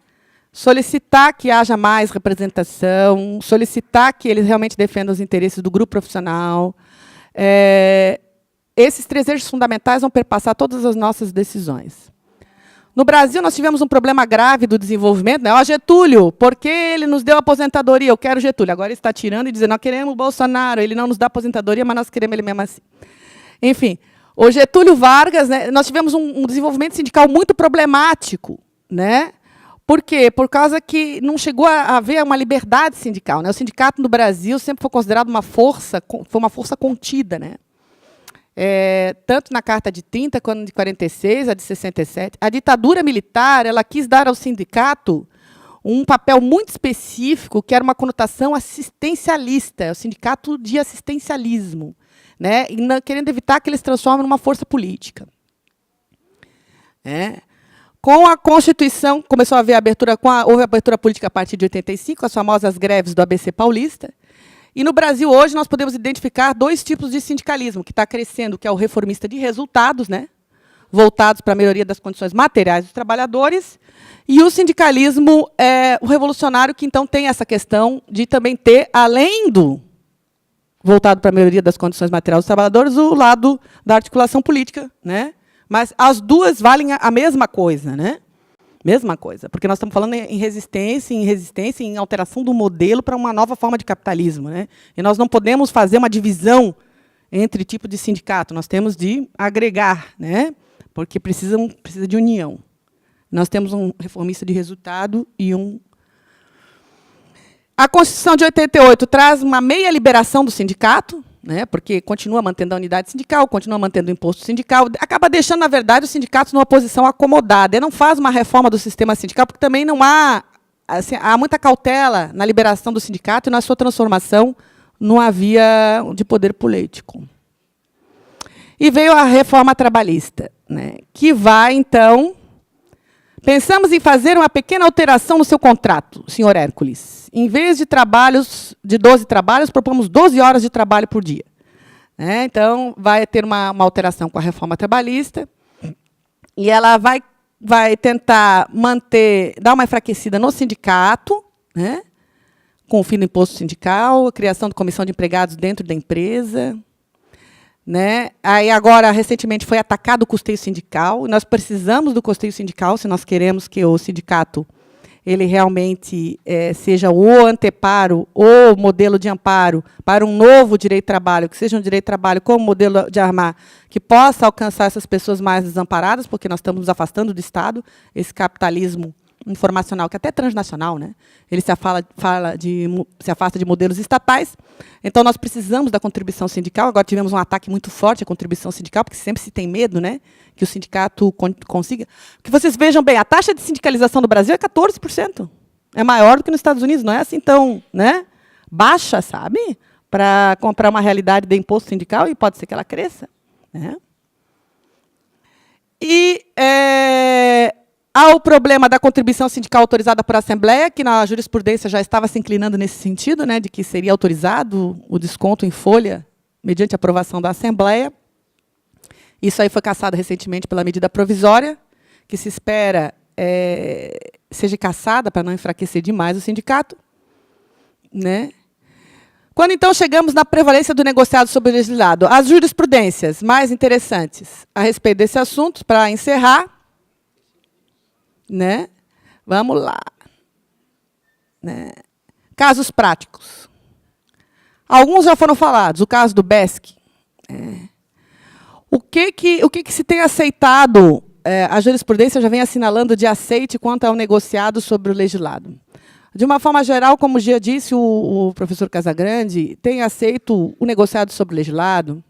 Solicitar que haja mais representação, solicitar que eles realmente defendam os interesses do grupo profissional. Esses 3 eixos fundamentais vão perpassar todas as nossas decisões. No Brasil, nós tivemos um problema grave do desenvolvimento. Né? Ó, Getúlio, por que ele nos deu aposentadoria? Eu quero Getúlio. Agora ele está tirando e dizendo, nós queremos o Bolsonaro, ele não nos dá aposentadoria, mas nós queremos ele mesmo assim. Enfim, o Getúlio Vargas, né, nós tivemos um desenvolvimento sindical muito problemático. Né? Por quê? Por causa que não chegou a haver uma liberdade sindical. Né? O sindicato no Brasil sempre foi considerado uma força contida. Né? Tanto na Carta de 30, quanto de 46, a de 67. A ditadura militar ela quis dar ao sindicato um papel muito específico, que era uma conotação assistencialista, o sindicato de assistencialismo, né? E querendo evitar que eles se transformem numa força política. Com a Constituição, começou a haver houve abertura política a partir de 85, as famosas greves do ABC Paulista. E, no Brasil, hoje, nós podemos identificar 2 tipos de sindicalismo, que está crescendo, que é o reformista de resultados, né, voltados para a melhoria das condições materiais dos trabalhadores, e o sindicalismo o revolucionário, que, então, tem essa questão de também ter, além do voltado para a melhoria das condições materiais dos trabalhadores, o lado da articulação política. Né? Mas as 2 valem a mesma coisa. Né? Mesma coisa, porque nós estamos falando em resistência, em alteração do modelo para uma nova forma de capitalismo. Né? E nós não podemos fazer uma divisão entre tipos de sindicato, nós temos de agregar, né? Porque precisa de união. Nós temos um reformista de resultado e um... A Constituição de 88 traz uma meia liberação do sindicato, né? Porque continua mantendo a unidade sindical, continua mantendo o imposto sindical, acaba deixando, na verdade, os sindicatos numa posição acomodada. E não faz uma reforma do sistema sindical, porque também não há, assim, há muita cautela na liberação do sindicato e na sua transformação numa via de poder político. E veio a reforma trabalhista, né? Que vai, então... Pensamos em fazer uma pequena alteração no seu contrato, senhor Hércules. Em vez de 12 trabalhos, propomos 12 horas de trabalho por dia. Então, vai ter uma alteração com a reforma trabalhista, e ela vai tentar dar uma enfraquecida no sindicato, né? Com o fim do imposto sindical, a criação de comissão de empregados dentro da empresa, Né? Aí, agora, recentemente, foi atacado o custeio sindical. Nós precisamos do custeio sindical se nós queremos que o sindicato ele realmente seja o anteparo, o modelo de amparo para um novo direito de trabalho, que seja um direito de trabalho como modelo de armar, que possa alcançar essas pessoas mais desamparadas, porque nós estamos nos afastando do Estado, esse capitalismo informacional, que até é transnacional, né? Ele se afasta de modelos estatais. Então, nós precisamos da contribuição sindical. Agora tivemos um ataque muito forte à contribuição sindical, porque sempre se tem medo, né, que o sindicato consiga. Que vocês vejam bem, a taxa de sindicalização do Brasil é 14%. É maior do que nos Estados Unidos, não é assim tão, né, baixa, sabe? Para comprar uma realidade de imposto sindical, e pode ser que ela cresça. Né? E há o problema da contribuição sindical autorizada por Assembleia, que na jurisprudência já estava se inclinando nesse sentido, né, de que seria autorizado o desconto em folha mediante aprovação da Assembleia. Isso aí foi cassado recentemente pela medida provisória, que se espera seja cassada para não enfraquecer demais o sindicato. Né? Quando, então, chegamos na prevalência do negociado sobre o legislado, as jurisprudências mais interessantes a respeito desse assunto, para encerrar, né? Vamos lá. Né? Casos práticos. Alguns já foram falados. O caso do BESC. O que se tem aceitado? A jurisprudência já vem assinalando de aceite quanto ao negociado sobre o legislado. De uma forma geral, como já disse o professor Casagrande, tem aceito o negociado sobre o legislado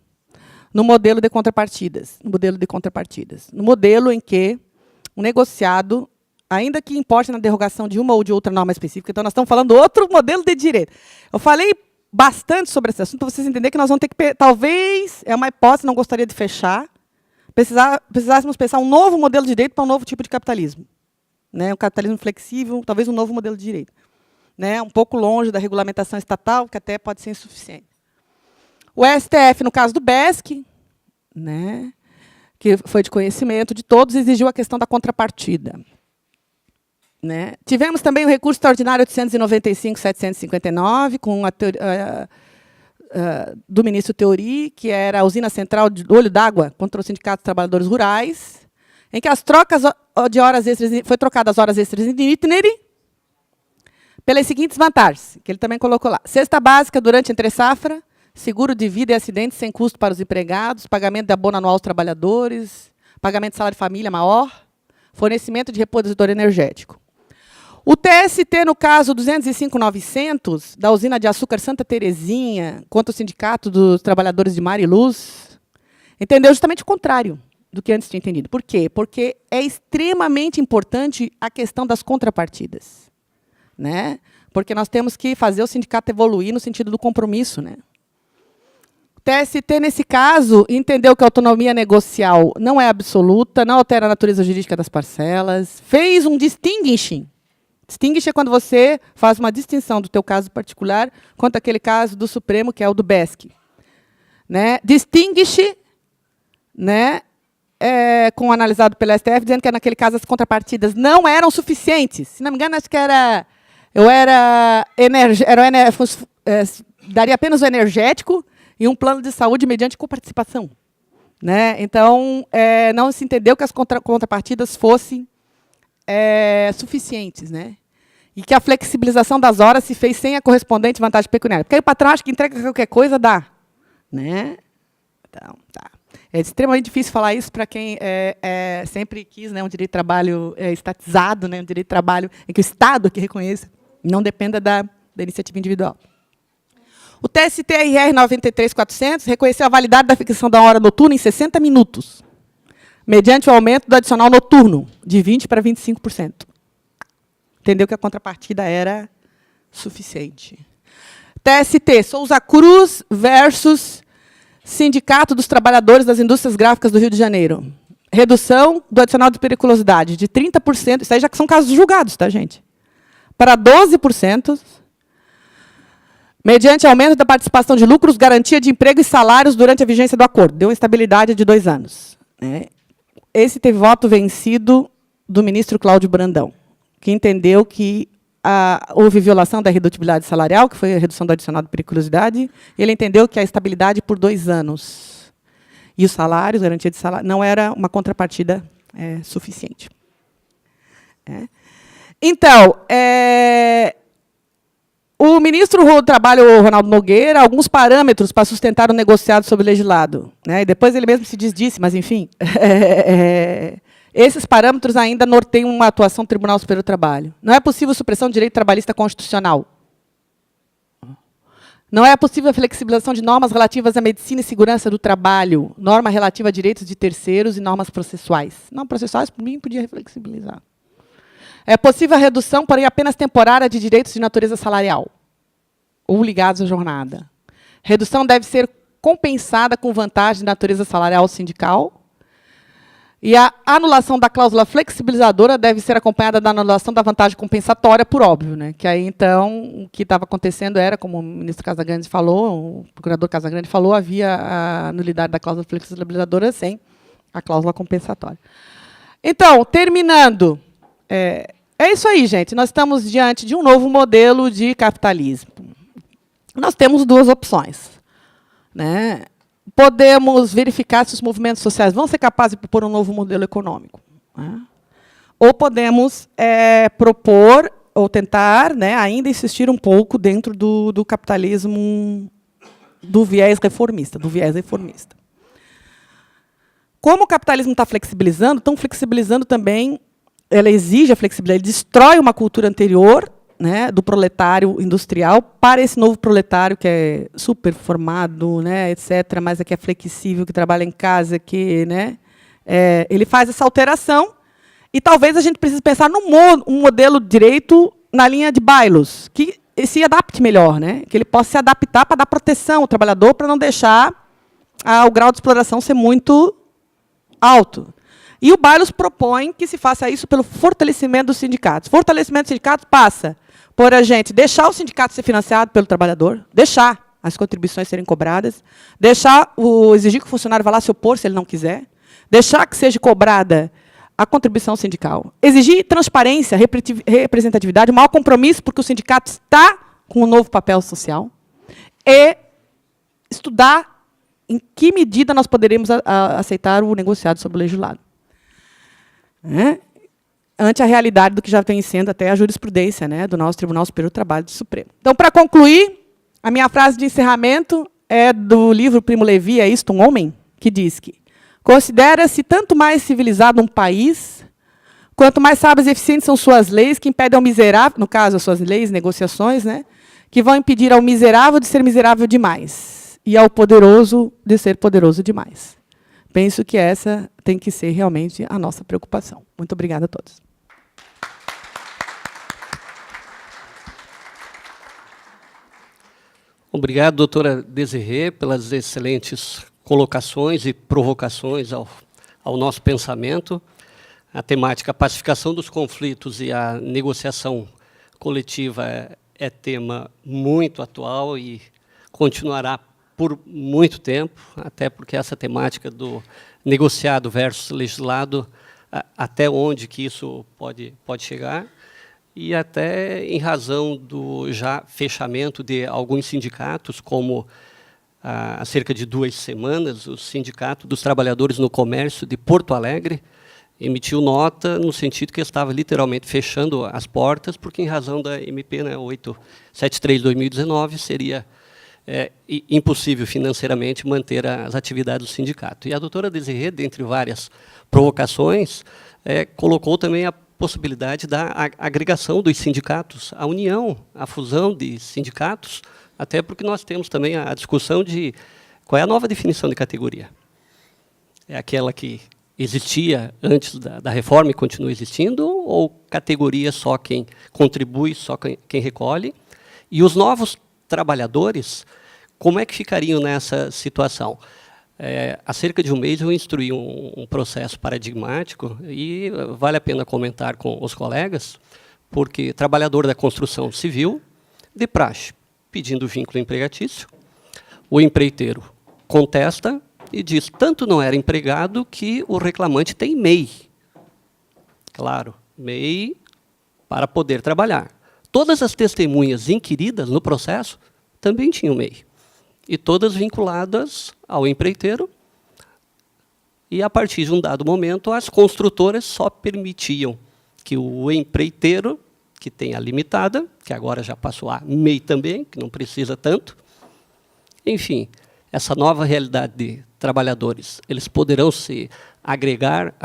no modelo de contrapartidas. No modelo em que o negociado, ainda que importe na derrogação de uma ou de outra norma específica, então nós estamos falando de outro modelo de direito. Eu falei bastante sobre esse assunto, para vocês entenderem que nós vamos ter que, talvez, é uma hipótese, não gostaria de fechar, precisássemos pensar um novo modelo de direito para um novo tipo de capitalismo. Né? Um capitalismo flexível, talvez um novo modelo de direito. Né? Um pouco longe da regulamentação estatal, que até pode ser insuficiente. O STF, no caso do BESC, né, que foi de conhecimento de todos, exigiu a questão da contrapartida. Né? Tivemos também o recurso extraordinário 895.759, com do ministro Teori, que era a usina central do Olho d'Água contra os sindicatos de trabalhadores rurais, em que as trocas de horas extras, foi trocadas as horas extras in itinere pelas seguintes vantagens, que ele também colocou lá. Cesta básica durante entre safra, seguro de vida e acidentes sem custo para os empregados, pagamento de abono anual aos trabalhadores, pagamento de salário de família maior, fornecimento de repositor energético. O TST, no caso 205.900, da usina de açúcar Santa Terezinha, contra o Sindicato dos Trabalhadores de Mar e Luz, entendeu justamente o contrário do que antes tinha entendido. Por quê? Porque é extremamente importante a questão das contrapartidas. Né? Porque nós temos que fazer o sindicato evoluir no sentido do compromisso. Né? O TST, nesse caso, entendeu que a autonomia negocial não é absoluta, não altera a natureza jurídica das parcelas, fez um distinguishing. Distinguish é quando você faz uma distinção do teu caso particular quanto àquele caso do Supremo, que é o do BESC. Né? Distinguish, né, com o analisado pela STF, dizendo que naquele caso as contrapartidas não eram suficientes. Se não me engano, acho que daria apenas o energético e um plano de saúde mediante coparticipação. Né? Então, não se entendeu que as contrapartidas fossem suficientes, né? E que a flexibilização das horas se fez sem a correspondente vantagem pecuniária. Porque aí o patrão acha que entrega qualquer coisa, dá. Né? Então, tá. É extremamente difícil falar isso para quem sempre quis, né, um direito de trabalho estatizado, né, um direito de trabalho em que o Estado que reconheça, não dependa da iniciativa individual. O TST-RR 93.400 reconheceu a validade da fixação da hora noturna em 60 minutos, mediante o aumento do adicional noturno, de 20% para 25%. Entendeu que a contrapartida era suficiente. TST, Souza Cruz versus Sindicato dos Trabalhadores das Indústrias Gráficas do Rio de Janeiro. Redução do adicional de periculosidade de 30%, isso aí já que são casos julgados, tá, gente? Para 12%, mediante aumento da participação de lucros, garantia de emprego e salários durante a vigência do acordo. Deu uma estabilidade de 2 anos. Né? Esse teve voto vencido do ministro Cláudio Brandão, que entendeu que houve violação da redutibilidade salarial, que foi a redução do adicional de periculosidade. Ele entendeu que a estabilidade por 2 anos. e os salários, garantia de salário, não era uma contrapartida suficiente. Então, o ministro do Trabalho, Ronaldo Nogueira, alguns parâmetros para sustentar o negociado sobre o legislado. E depois ele mesmo se desdisse, mas, enfim, esses parâmetros ainda norteiam uma atuação do Tribunal Superior do Trabalho. Não é possível supressão de direito trabalhista constitucional. Não é possível a flexibilização de normas relativas à medicina e segurança do trabalho, norma relativa a direitos de terceiros e normas processuais. Não, processuais, por mim, podia flexibilizar. É possível a redução, porém apenas temporária, de direitos de natureza salarial ou ligados à jornada. Redução deve ser compensada com vantagem de natureza salarial sindical. E a anulação da cláusula flexibilizadora deve ser acompanhada da anulação da vantagem compensatória, por óbvio. Que aí, então, o que estava acontecendo era, como o ministro Casagrande falou, o procurador Casagrande falou, havia a nulidade da cláusula flexibilizadora sem a cláusula compensatória. Então, terminando, é isso aí, gente. Nós estamos diante de um novo modelo de capitalismo. Nós temos duas opções. Podemos verificar se os movimentos sociais vão ser capazes de propor um novo modelo econômico. Ou podemos propor, ou tentar, ainda insistir um pouco dentro do capitalismo do viés reformista. Como o capitalismo está flexibilizando, estão flexibilizando também, ela exige a flexibilidade, ele destrói uma cultura anterior, do proletário industrial para esse novo proletário que é super formado, etc., mas que é flexível, que trabalha em casa, que ele faz essa alteração. E talvez a gente precise pensar num modelo de direito na linha de Bailos, que se adapte melhor, que ele possa se adaptar para dar proteção ao trabalhador, para não deixar o grau de exploração ser muito alto. E o Bailos propõe que se faça isso pelo fortalecimento dos sindicatos. Fortalecimento dos sindicatos passa por a gente deixar o sindicato ser financiado pelo trabalhador, deixar as contribuições serem cobradas, exigir que o funcionário vá lá se opor se ele não quiser, deixar que seja cobrada a contribuição sindical, exigir transparência, representatividade, maior compromisso, porque o sindicato está com um novo papel social, e estudar em que medida nós poderemos aceitar o negociado sobre o legislado. Ante a realidade do que já vem sendo até a jurisprudência do nosso Tribunal Superior do Trabalho do Supremo. Então, para concluir, a minha frase de encerramento é do livro Primo Levi, É Isto um Homem?, que diz que considera-se tanto mais civilizado um país, quanto mais sábias e eficientes são suas leis, que impedem ao miserável, no caso, as suas leis, negociações, que vão impedir ao miserável de ser miserável demais, e ao poderoso de ser poderoso demais. Penso que essa tem que ser realmente a nossa preocupação. Muito obrigada a todos. Obrigado, doutora Desirê, pelas excelentes colocações e provocações ao nosso pensamento. A temática pacificação dos conflitos e a negociação coletiva é tema muito atual e continuará por muito tempo, até porque essa temática do negociado versus legislado, até onde que isso pode chegar, e até em razão do já fechamento de alguns sindicatos, como há cerca de 2 semanas, o Sindicato dos Trabalhadores no Comércio de Porto Alegre emitiu nota no sentido que estava literalmente fechando as portas, porque em razão da MP 873/2019 seria impossível financeiramente manter as atividades do sindicato. E a doutora Desirê, dentre várias provocações, colocou também a possibilidade da agregação dos sindicatos, a união, a fusão de sindicatos, até porque nós temos também a discussão de qual é a nova definição de categoria. É aquela que existia antes da reforma e continua existindo, ou categoria só quem contribui, só quem recolhe? E os novos trabalhadores, como é que ficariam nessa situação? Há cerca de um mês eu instruí um processo paradigmático e vale a pena comentar com os colegas, porque trabalhador da construção civil, de praxe, pedindo vínculo empregatício, o empreiteiro contesta e diz, tanto não era empregado que o reclamante tem MEI. Claro, MEI para poder trabalhar. Todas as testemunhas inquiridas no processo também tinham MEI. E todas vinculadas ao empreiteiro, e, a partir de um dado momento, as construtoras só permitiam que o empreiteiro, que tem a limitada, que agora já passou a MEI também, que não precisa tanto, enfim, essa nova realidade de trabalhadores, eles poderão se agregar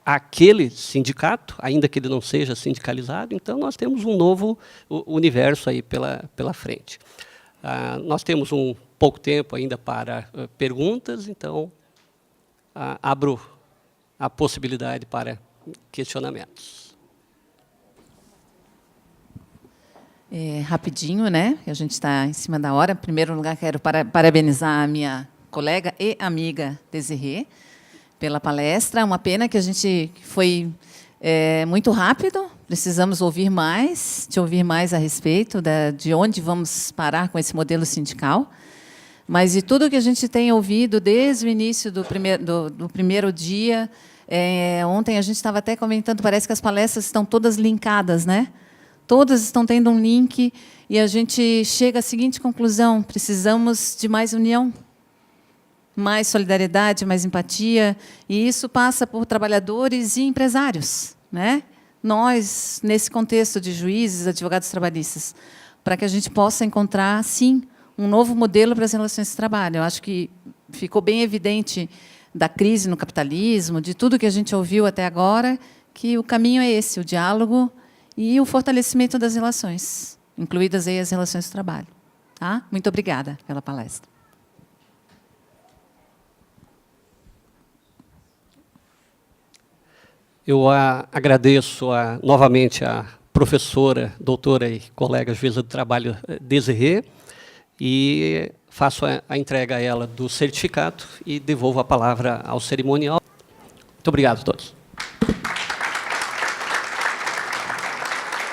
àquele sindicato, ainda que ele não seja sindicalizado. Então, nós temos um novo universo aí pela frente. Nós temos um pouco tempo ainda para perguntas, então, abro a possibilidade para questionamentos. Rapidinho, né? A gente está em cima da hora. Em primeiro lugar, quero parabenizar a minha colega e amiga Desirê pela palestra. Uma pena que a gente foi muito rápido. Precisamos ouvir mais, te ouvir mais a respeito de onde vamos parar com esse modelo sindical. Mas de tudo que a gente tem ouvido desde o início do primeiro dia, ontem a gente estava até comentando, parece que as palestras estão todas linkadas, né? Todas estão tendo um link e a gente chega à seguinte conclusão: precisamos de mais união, mais solidariedade, mais empatia, e isso passa por trabalhadores e empresários, né? Nós, nesse contexto de juízes, advogados trabalhistas, para que a gente possa encontrar, sim, um novo modelo para as relações de trabalho. Eu acho que ficou bem evidente da crise no capitalismo, de tudo que a gente ouviu até agora, que o caminho é esse, o diálogo e o fortalecimento das relações, incluídas aí as relações de trabalho. Tá? Muito obrigada pela palestra. Eu agradeço novamente a professora, doutora e colega juíza do trabalho Desirê, e faço a entrega a ela do certificado e devolvo a palavra ao cerimonial. Muito obrigado a todos.